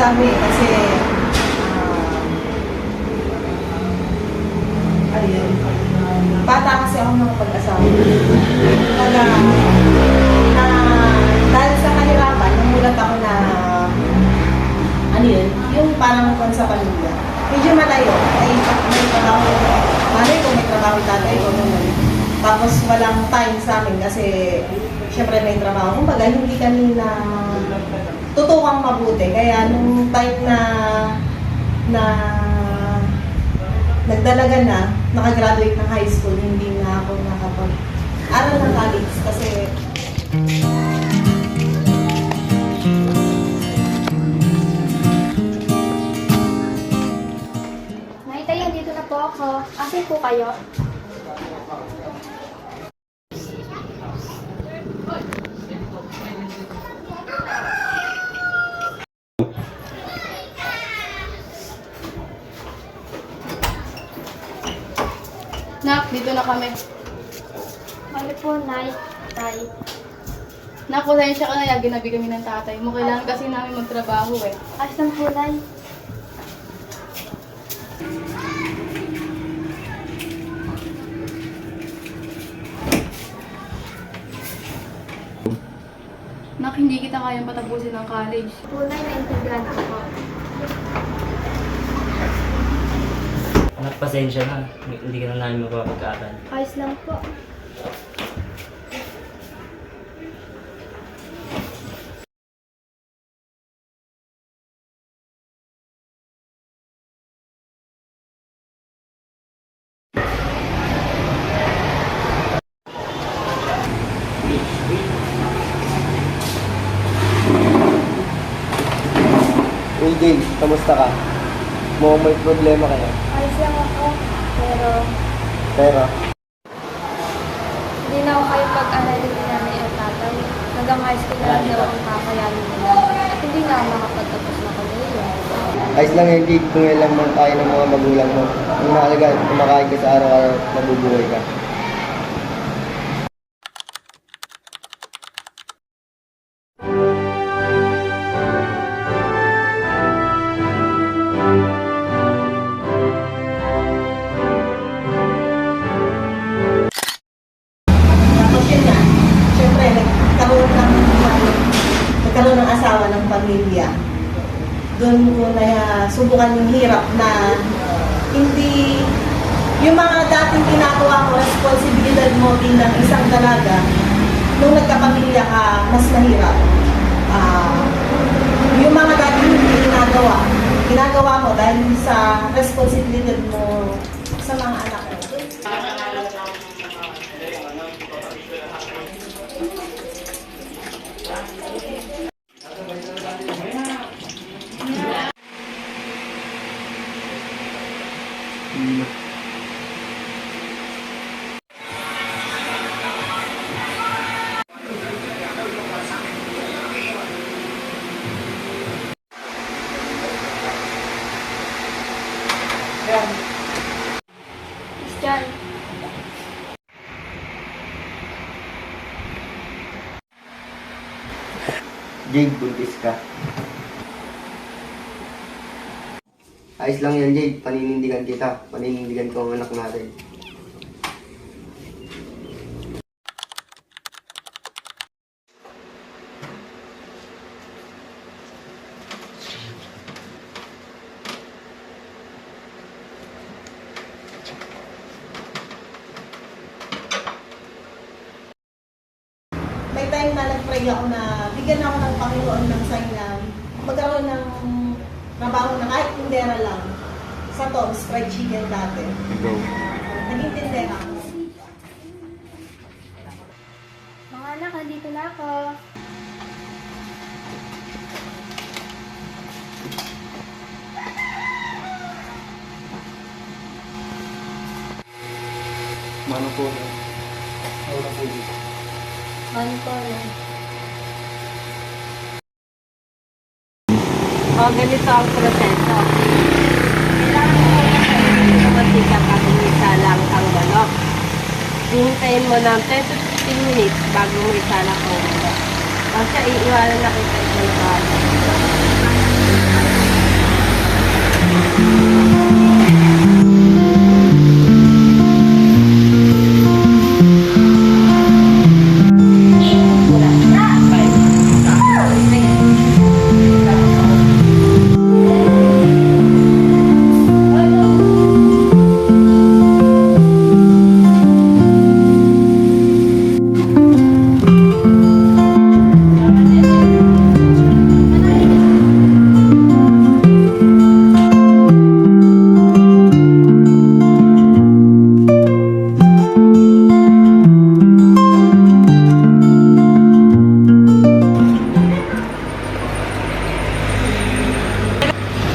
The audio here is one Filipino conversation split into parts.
kami kasi ayun, bata kasi ako ng pag-asawa. Kaya, dahil sa kahirapan, namulat ako na ano yun, yung parang kung sa pamilya. Medyo malayo, may trabaho, malay ko may trabaho tatay ko naman. Tapos walang time sa amin kasi syempre may trabaho. Kumbaga, hindi kami na tutukang mabuti. Kaya nung time na nagdalaga na, nakagraduate ng high school, hindi na ako nakapag-aral ng college kasi Naitay, dito na po ako. Asin po kayo? Nak, dito na kami. Mali po, Nay. Tay. Nak, pasensya ka na yan. Ginabi kami ng tatay mo. Kailangan kasi namin magtrabaho eh. Ayos lang po, Nay. Nak, hindi kita kayang patapusin ng college. Po, Nay, naintindihan ko po. Anak, pasensya na. Hindi ka na namin mapapag-aaral. Ayos lang po. Uy, Jay, kamusta ka? Mukhang may problema kayo. Ayos lang ako. Pero, Pero, hindi na ako kayo pag-aralin ni nanay at tatay. Hanggang high school na lang daw ang kakayanin nila. At hindi na ako makapagtapos na kolehiyo. ayos lang yung Jay, kung lang man tayo ng mga magulang mo. Ang mahalaga, kumakain ka sa araw-araw, mabubuhay ka. tapos yun nga, syempre nagkaroon ng asawa ng pamilya. Doon ko na subukan yung hirap na hindi, yung mga dating ginagawa mo, responsibilidad mo bilang isang dalaga, nung nagkapamilya ka, mas mahirap. Yung mga dating hindi ginagawa mo dahil sa responsibilidad mo sa mga anak mo. Christian, Jade, buntis ka. Ayos lang yan, Jade. Paninindigan kita. Paninindigan ko ang anak natin. May time na nag-pray ako na bigyan ako ng Panginoon ng sign na magkaroon ng trabaho na kahit tindera lang sa Tom's Fried Chicken dati. Go. Naging tindera ako. mga anak, nandito na ako. Mano po na. Wala po dito. Ano po, Nay? Ganito ang proseso. Kailangan mo mantika bago mo isalang ang balok. Hihintayin mo ng 10 to 15 minutes bago mo isalang ang balok. Kasi iiwanan na kita ito ng balok.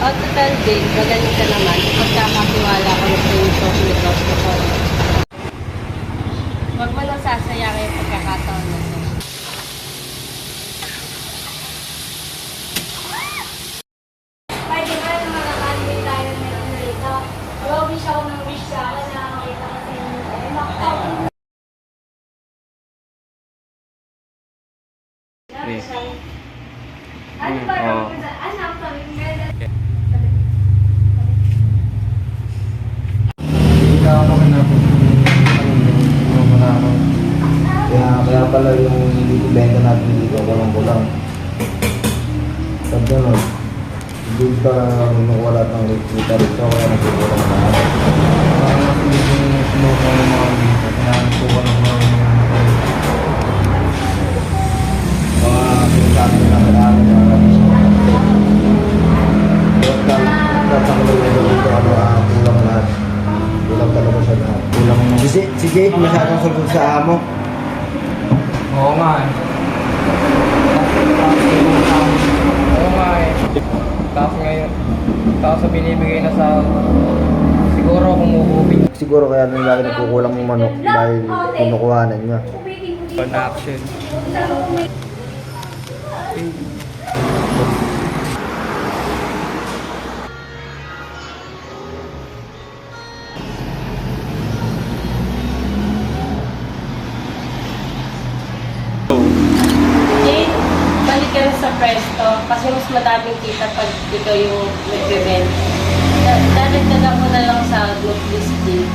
O, total Jade, magaling ka naman. Pagkakakiwala ko na sa yung negosyo ko. Huwag mo lang sasayangin yung pagkakataon na ito. Pwede ba na makakalimutan tayo meron dito? Wish ako ng wish sa akin na makita ko sa inyo. Ano ba? Ano ang pamilya? Hindi ka ako manapos yung manapos. Kaya pala yung ibenta natin dito, kulang-kulang. Sabi ganun, hindi ka wala ng kita rito, kaya nagkukulang na. Parang mas hindi yung sinuha ng mga dito, kaya nagkukulang ng mga sinasabi na kailangan na kulang lahat. Kulang talaga sa lahat. Kulang mo. Si Jade masyadong sulod sa amo. Oo nga eh. Oo nga eh. Tapos ngayon, tapos sa binibigay na sa siguro kumukubi. Siguro kaya nila lagi nagkukulang yung manok dahil kinukuhanan niya. On action. Jade, balik ka na sa presto kasi mas madaming kita pag ikaw yung nag-event. Dadagdagan mo na lang sa group list din.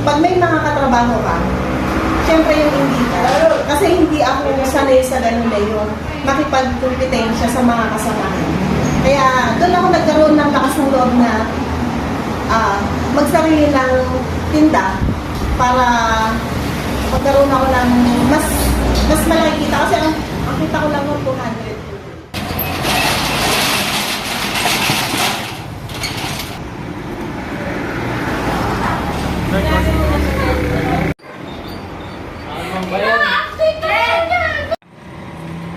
Pag may mga katrabaho ka, syempre yung hindi ka. Kasi hindi ako sanay sa ganun na yung makipagkumpetensya sa mga kasamahan. Kaya doon ako nagkaroon ng lakas ng loob na magsarili ng tinda para magkaroon ako ng mas malaki kita. Kasi ang kita ko lang ng 200.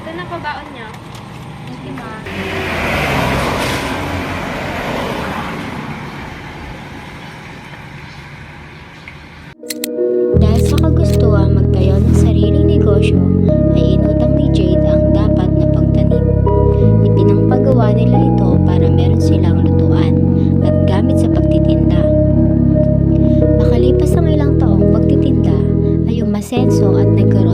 Ito na pabaon niya. Hindi ma. Dahil sa kagustuhan magtayo ng sariling negosyo, ay inutang ni Jade ang dapat na pagtanim. Ipinangpagawa nila ito para meron silang lutuan at gamit sa pagtitinda. Makalipas ang ilang taong pagtitinda, ay umasenso at nagkaroon